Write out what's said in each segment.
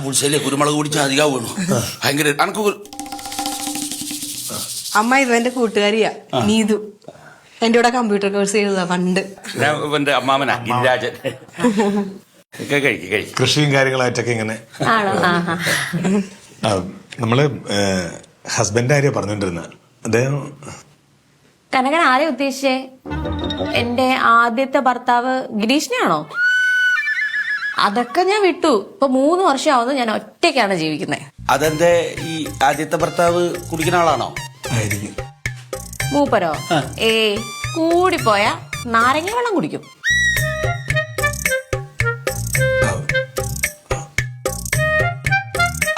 പുളിശ്ശേരി കുരുമുളക് കുടിച്ചാൽ അധികം വീണു. ഭയങ്കര അനക്ക് അമ്മ ഇത് എന്റെ കൂട്ടുകാരിയാ നീതു. എന്റെ കൂടെ കമ്പ്യൂട്ടർ കോഴ്സ് ചെയ്തതാ പണ്ട്. എന്റെ അമ്മാമനാ ഗിരിരാജൻ. കൃഷിയും കാര്യങ്ങളായിട്ടൊക്കെ ഇങ്ങനെ നമ്മള് ഹസ്ബൻഡ് ആരെയാ പറഞ്ഞോണ്ടിരുന്ന അദ്ദേഹം കനകൻ ആരെ ഉദ്ദേശിച്ചേ? എന്റെ ആദ്യത്തെ ഭർത്താവ് ഗിരീഷിനെയാണോ? അതൊക്കെ ഞാൻ വിട്ടു. ഇപ്പൊ 3 വർഷമാവുന്നു ഞാൻ ഒറ്റയ്ക്കാണ് ജീവിക്കുന്നത്. അതെന്റെ ഈ ആദ്യത്തെ ഭർത്താവ് കുടിക്കുന്ന ആളാണോ? ആയിരിക്കും. മൂപ്പരോ? കൂടിപ്പോയ നാരങ്ങ വെള്ളം കുടിക്കും.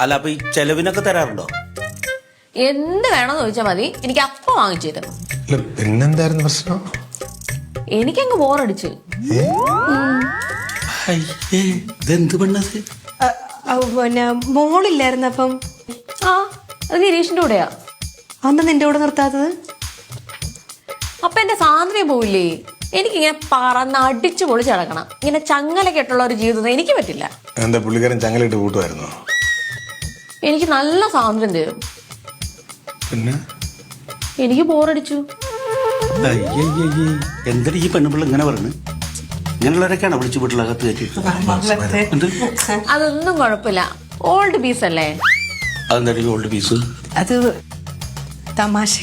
അല്ല, അപ്പൊ ഈ ചെലവിനൊക്കെ തരാറുണ്ടോ? എന്ത് വേണമെന്ന് ചോദിച്ചാൽ മതി, എനിക്ക് അപ്പം വാങ്ങിച്ചു തരുന്നു. പിന്നെന്തായിരുന്നു പ്രശ്നം? എനിക്കങ്ങ് ബോറടിച്ച്. ഇതെന്ത് പെണ്ണത്? പിന്നെ മോളില്ലായിരുന്നപ്പം? അത് ഗിരീഷിന്റെ കൂടെയാ. അന്ന് നിന്റെ കൂടെ നിർത്താത്തത്? അപ്പൊ എന്റെ സ്വാതന്ത്ര്യം പോവില്ലേ? എനിക്കിങ്ങനെ പറന്ന് അടിച്ചു പൊളിച്ച് നടക്കണം. ഇങ്ങനെ ചങ്ങല കെട്ടുള്ള ഒരു ജീവിതം എനിക്ക് പറ്റില്ല. എന്താ പുള്ളിക്കാരൻ ചങ്ങലിട്ട് കൂട്ടുമായിരുന്നോ? എനിക്ക് നല്ല സ്വാതന്ത്ര്യം തരും. പിന്നെ എനിക്ക് ബോറടിച്ചു. എന്തൊരു ഈ പെണ്ണുപിള്ള ഇങ്ങനെ പറഞ്ഞു? ഇങ്ങനെയുള്ളവരൊക്കെയാണ് വിളിച്ചു വീട്ടിലകത്ത് കയറ്റി? അതൊന്നും കുഴപ്പമില്ല, ഓൾഡ് പീസ് അല്ലേ. അതെന്താ ഓൾഡ് പീസ്? അത് തമാശ.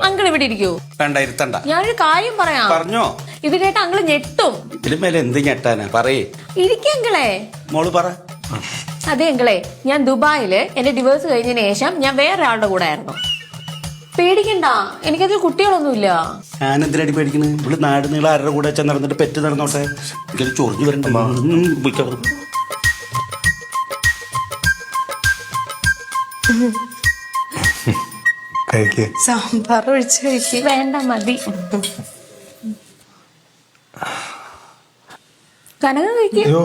അങ്കിൾ ഇവിടെ ഇരിക്കൂ. വേണ്ട, ഇരുത്തണ്ട. ഞാനൊരു കാര്യം പറയാം. പറഞ്ഞോ? ഇത് കേട്ട അങ്കിള് ഞെട്ടും. ഇതിലും മേലെ എന്ത് ഞെട്ടാനാ? പറയേ. ഇരിക്കങ്കിളെ. മോള് പറ. അതെ അങ്കിളെ, ഞാൻ ദുബായില് എന്റെ ഡിവോഴ്സ് കഴിഞ്ഞതിന് ശേഷം ഞാൻ വേറൊരാളുടെ കൂടെ ആയിരുന്നു. പേടിക്കണ്ട, എനിക്കതിൽ കുട്ടികളൊന്നുമില്ല. ഞാനെന്തിനടി പേടിക്കുന്നത്? ഇവിടെ നാട് നീളം ആരുടെ കൂടെ വെച്ചാൽ നടന്നിട്ട് പെറ്റ് നടന്നോട്ടെ. എനിക്കത് ചൊറിഞ്ഞു വരണ്ട. സാമ്പാർ ഒഴിച്ച് കഴിക്ക്. വേണ്ട, മതി. കനക കഴിക്കോ?